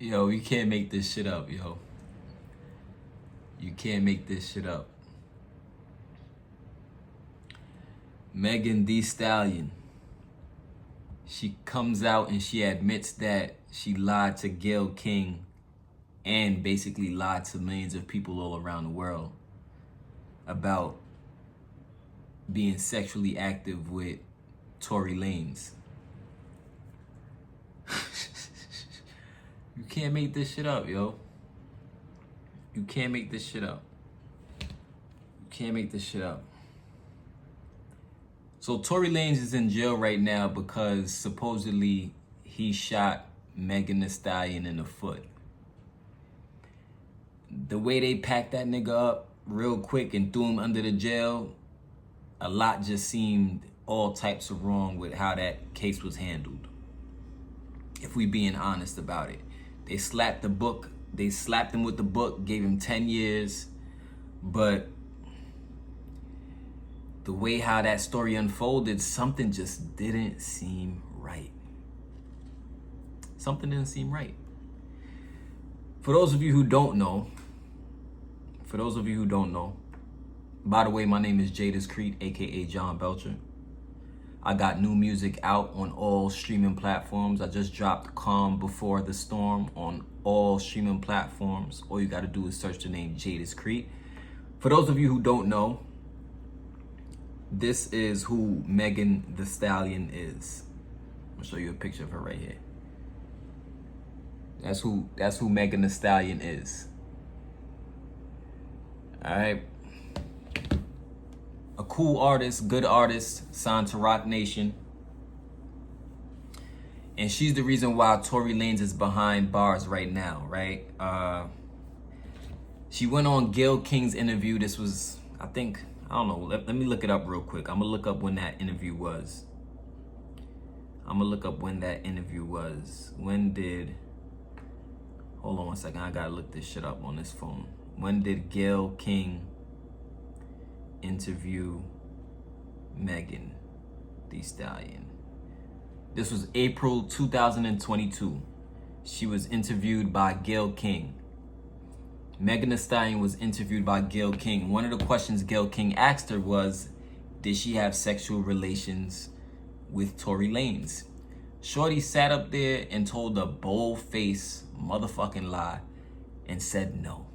Yo, you can't make this shit up, yo. You can't make this shit up. Megan Thee Stallion. She comes out and she admits that she lied to Gayle King and basically lied to millions of people all around the world about being sexually active with Tory Lanez. You can't make this shit up, yo. You can't make this shit up. You can't make this shit up. So Tory Lanez is in jail right now because supposedly he shot Megan Thee Stallion in the foot. The way they packed that nigga up real quick and threw him under the jail, a lot just seemed all types of wrong with how that case was handled. If we being honest about it. They slapped him with the book, gave him 10 years, but the way how that story unfolded, something just didn't seem right. Something didn't seem right. For those of you who don't know, by the way, my name is Jadiscreet, aka Jon Belcher. I got new music out on all streaming platforms. I just dropped Calm Before the Storm on all streaming platforms. All you gotta do is search the name Jadiscreet. For those of you who don't know, this is who Megan Thee Stallion is. I'll show you a picture of her right here. That's who Megan Thee Stallion is. All right. A cool artist, good artist, signed to Rock Nation. And she's the reason why Tory Lanez is behind bars right now, right? She went on Gayle King's interview. This was, I don't know. Let me look it up real quick. I'm going to look up when that interview was. Hold on one second. I got to look this shit up on this phone. When did Gayle King interview Megan Thee Stallion? This was April 2022. She was interviewed by Gayle King. Megan Thee Stallion was interviewed by Gayle King. One of the questions Gayle King asked her was, did she have sexual relations with Tory Lanez? Shorty sat up there and told a bold-faced motherfucking lie and said no.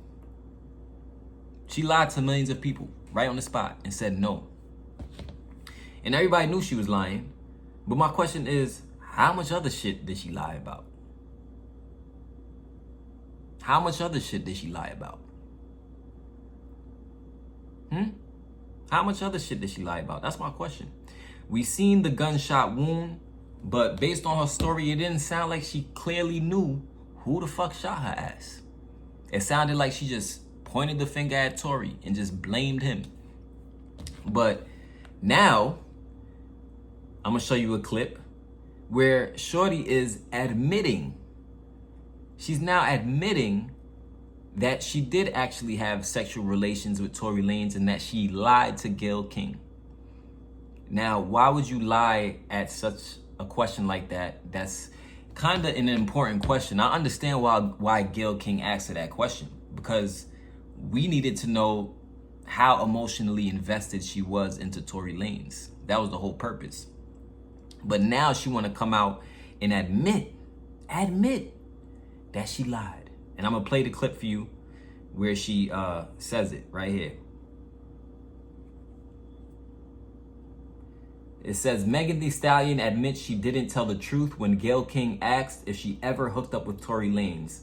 She lied to millions of people right on the spot and said no. And everybody knew she was lying. But my question is, how much other shit did she lie about? How much other shit did she lie about? How much other shit did she lie about? That's my question. We seen the gunshot wound, but based on her story, it didn't sound like she clearly knew who the fuck shot her ass. It sounded like she just pointed the finger at Tory and just blamed him. But now, I'm gonna show you a clip where Shorty is admitting, she's now admitting that she did actually have sexual relations with Tory Lanez and that she lied to Gayle King. Now, why would you lie at such a question like that? That's kind of an important question. I understand why Gayle King asked her that question, because we needed to know how emotionally invested she was into Tory Lanez. That was the whole purpose. But now she want to come out and admit that she lied. And I'm going to play the clip for you where she says it right here. It says, Megan Thee Stallion admits she didn't tell the truth when Gayle King asked if she ever hooked up with Tory Lanez.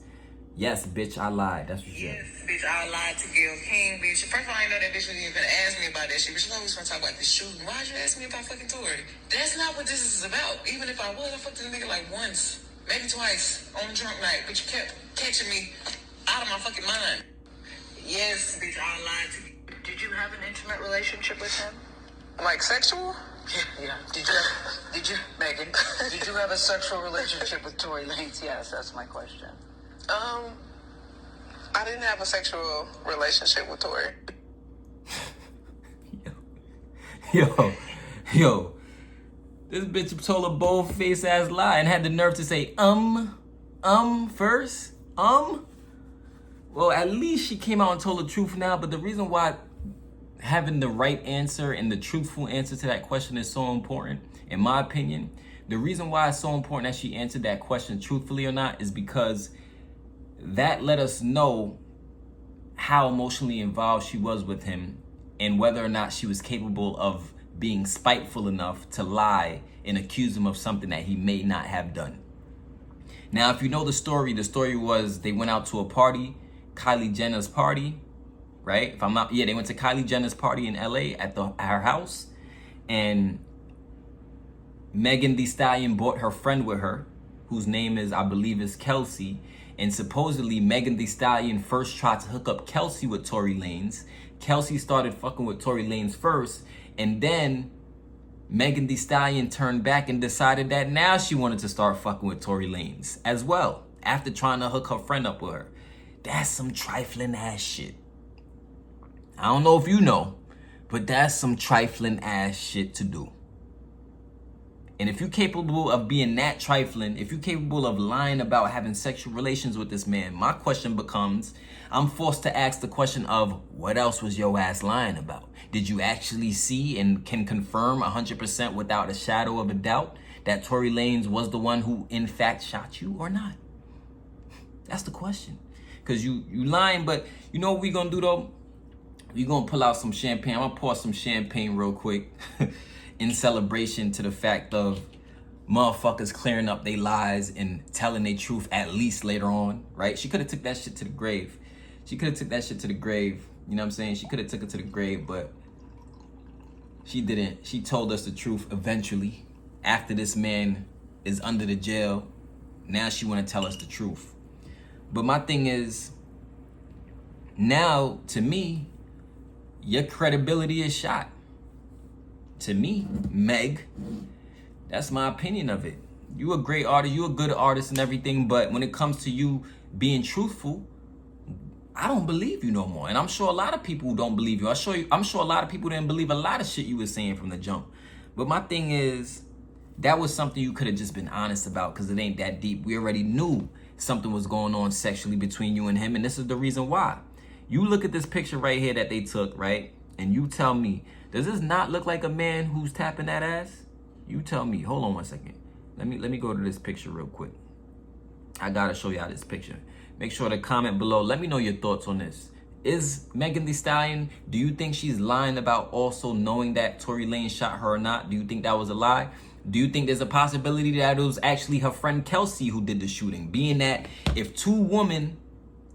Yes, bitch, I lied. That's what she said. Yes, bitch, I lied to Gayle King, bitch. First of all, I didn't know that bitch was even gonna ask me about that shit. Bitch, I always want to talk about this shooting. Why'd you ask me about fucking Tory? That's not what this is about. Even if I was, I fucked this nigga like once, maybe twice, on a drunk night. But you kept catching me out of my fucking mind. Yes, bitch, I lied to you. Did you have an intimate relationship with him? Like sexual? Yeah. Did you, Megan, did you have a sexual relationship with Tory Lanez? Yes, that's my question. I didn't have a sexual relationship with Tory. Yo. This bitch told a bold-faced ass lie and had the nerve to say, first? Well, at least she came out and told the truth now, but the reason why having the right answer and the truthful answer to that question is so important, in my opinion, the reason why it's so important that she answered that question truthfully or not is because that let us know how emotionally involved she was with him and whether or not she was capable of being spiteful enough to lie and accuse him of something that he may not have done. Now, if you know the story was they went out to a party, Kylie Jenner's party, right? If I'm not, yeah, they went to Kylie Jenner's party in LA at her house, and Megan Thee Stallion brought her friend with her, whose name is, I believe, is Kelsey. And supposedly Megan Thee Stallion first tried to hook up Kelsey with Tory Lanez. Kelsey started fucking with Tory Lanez first, and then Megan Thee Stallion turned back and decided that now she wanted to start fucking with Tory Lanez as well, after trying to hook her friend up with her. That's some trifling ass shit. I don't know if you know, but that's some trifling ass shit to do. And if you're capable of being that trifling, if you're capable of lying about having sexual relations with this man, my question becomes, I'm forced to ask the question of, what else was your ass lying about? Did you actually see and can confirm 100% without a shadow of a doubt that Tory Lanez was the one who in fact shot you or not? That's the question. Because you lying, but you know what we gonna do though? We gonna pull out some champagne. I'm gonna pour some champagne real quick in celebration to the fact of motherfuckers clearing up their lies and telling their truth at least later on, right? She could have took that shit to the grave. She could have took that shit to the grave. You know what I'm saying? She could have took it to the grave, but she didn't. She told us the truth eventually. After this man is under the jail, now she want to tell us the truth. But my thing is, now, to me, your credibility is shot. To me, Meg, that's my opinion of it. You a great artist, you a good artist and everything, but when it comes to you being truthful, I don't believe you no more. And I'm sure a lot of people don't believe you. I'm sure a lot of people didn't believe a lot of shit you were saying from the jump. But my thing is, that was something you could have just been honest about, because it ain't that deep. We already knew something was going on sexually between you and him, and this is the reason why. You look at this picture right here that they took, right? And you tell me, does this not look like a man who's tapping that ass? You tell me. Hold on one second. Let me go to this picture real quick. I gotta show y'all this picture. Make sure to comment below. Let me know your thoughts on this. Is Megan Thee Stallion, do you think she's lying about also knowing that Tory Lanez shot her or not? Do you think that was a lie? Do you think there's a possibility that it was actually her friend Kelsey who did the shooting? Being that if two women,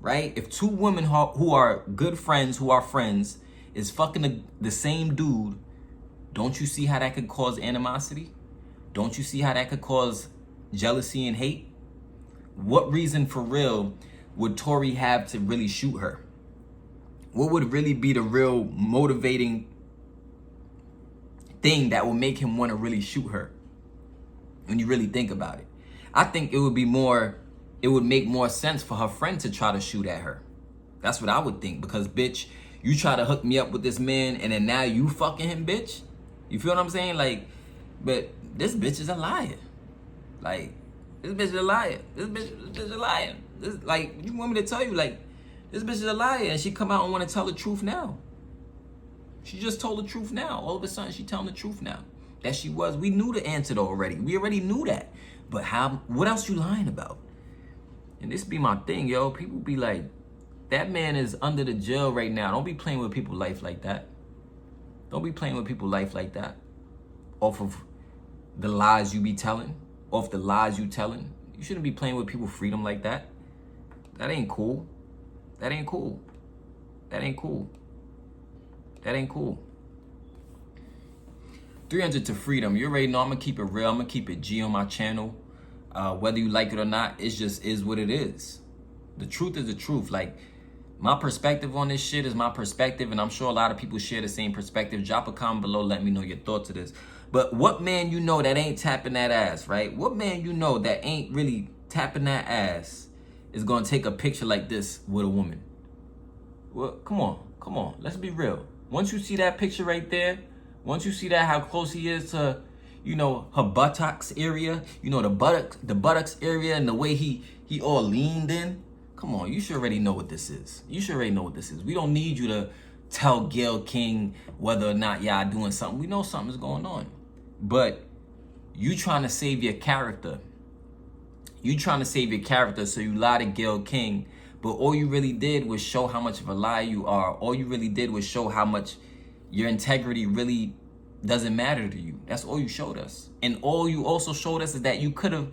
right? If two women who are good friends, who are friends, is fucking the same dude, don't you see how that could cause animosity? Don't you see how that could cause jealousy and hate? What reason for real would Tory have to really shoot her? What would really be the real motivating thing that would make him want to really shoot her? When you really think about it, I think it would make more sense for her friend to try to shoot at her. That's what I would think, because bitch, you try to hook me up with this man and then now you fucking him, bitch. You feel what I'm saying? Like, but this bitch is a liar. Like, this bitch is a liar. This bitch is a liar. This, like, you want me to tell you, like, this bitch is a liar, and she come out and want to tell the truth now. She just told the truth now. All of a sudden, she telling the truth now. That she was. We knew the answer already. We already knew that. But what else you lying about? And this be my thing, yo. People be like, that man is under the jail right now. Don't be playing with people's life like that. Don't be playing with people's life like that. Off of the lies you be telling. Off the lies you telling. You shouldn't be playing with people's freedom like that. That ain't cool. That ain't cool. That ain't cool. That ain't cool. 300 to freedom. You already know I'm going to keep it real. I'm going to keep it G on my channel. Whether you like it or not, it just is what it is. The truth is the truth. Like, my perspective on this shit is my perspective, and I'm sure a lot of people share the same perspective. Drop a comment below. Let me know your thoughts of this. But what man you know that ain't tapping that ass, right? What man you know that ain't really tapping that ass is going to take a picture like this with a woman? Well, come on. Let's be real. Once you see that picture right there, once you see that, how close he is to, you know, her buttocks area, you know, the buttocks area, and the way he all leaned in. Come on, you should already know what this is. You should already know what this is. We don't need you to tell Gayle King whether or not y'all doing something. We know something's going on. But you trying to save your character. You trying to save your character, so you lie to Gayle King. But all you really did was show how much of a liar you are. All you really did was show how much your integrity really doesn't matter to you. That's all you showed us. And all you also showed us is that you could have,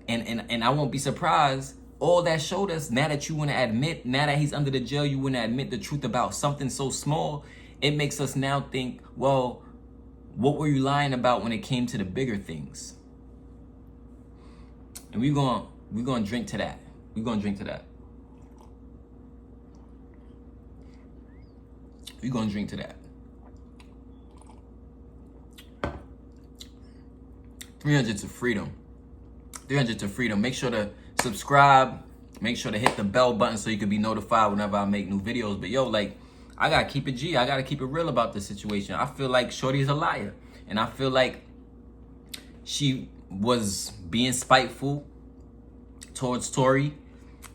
and I won't be surprised, all that showed us, now that you want to admit, now that he's under the jail, you want to admit the truth about something so small, it makes us now think, well, what were you lying about when it came to the bigger things? And we're gonna drink to that. We're gonna drink to that. We're gonna drink to that. 300 to freedom. 300 to freedom. Make sure to subscribe. Make sure to hit the bell button so you can be notified whenever I make new videos. But yo, like, I gotta keep it G. I gotta keep it real about this situation. I feel like Shorty's a liar. And I feel like she was being spiteful towards Tory.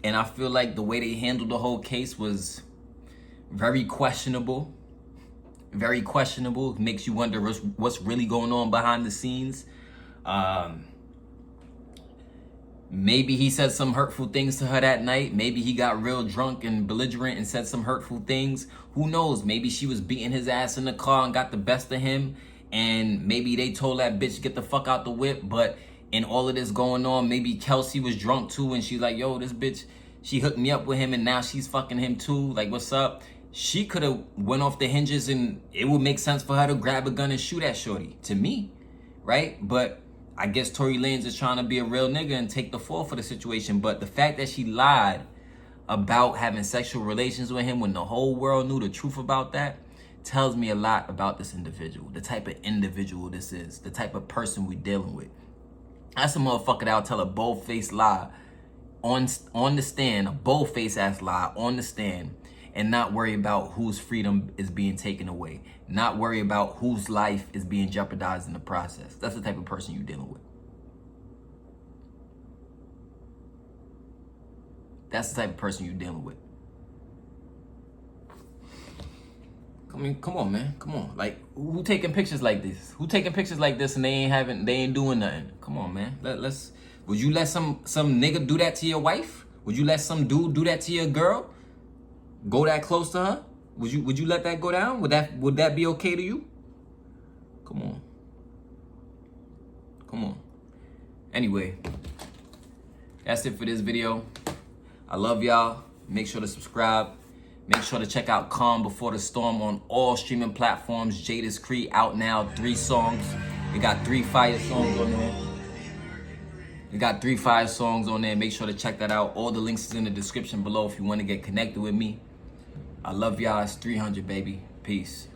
And I feel like the way they handled the whole case was very questionable. Very questionable. It makes you wonder what's really going on behind the scenes. Maybe he said some hurtful things to her that night. Maybe he got real drunk and belligerent and said some hurtful things. Who knows? Maybe she was beating his ass in the car and got the best of him. And maybe they told that bitch, get the fuck out the whip. But in all of this going on, maybe Kelsey was drunk too. And she's like, yo, this bitch, she hooked me up with him and now she's fucking him too. Like, what's up? She could have went off the hinges and it would make sense for her to grab a gun and shoot at Shorty. To me, right? But I guess Tory Lanez is trying to be a real nigga and take the fall for the situation. But the fact that she lied about having sexual relations with him when the whole world knew the truth about that tells me a lot about this individual. The type of individual this is. The type of person we're dealing with. That's a motherfucker that'll tell a bold-faced lie on the stand. A bold-faced ass lie on the stand. And not worry about whose freedom is being taken away. Not worry about whose life is being jeopardized in the process. That's the type of person you're dealing with. That's the type of person you're dealing with. I mean, come on, man. Come on. Like, who taking pictures like this? Who taking pictures like this and they ain't doing nothing? Come on, man. Would you let some nigga do that to your wife? Would you let some dude do that to your girl? Go that close to her? Would you let that go down? Would that be okay to you? Come on. Come on. Anyway, that's it for this video. I love y'all. Make sure to subscribe. Make sure to check out Calm Before the Storm on all streaming platforms. Jada's Cree out now. 3 songs. We got 3 fire songs on there. We got 3 fire songs on there. Make sure to check that out. All the links is in the description below if you want to get connected with me. I love y'all. It's 300, baby. Peace.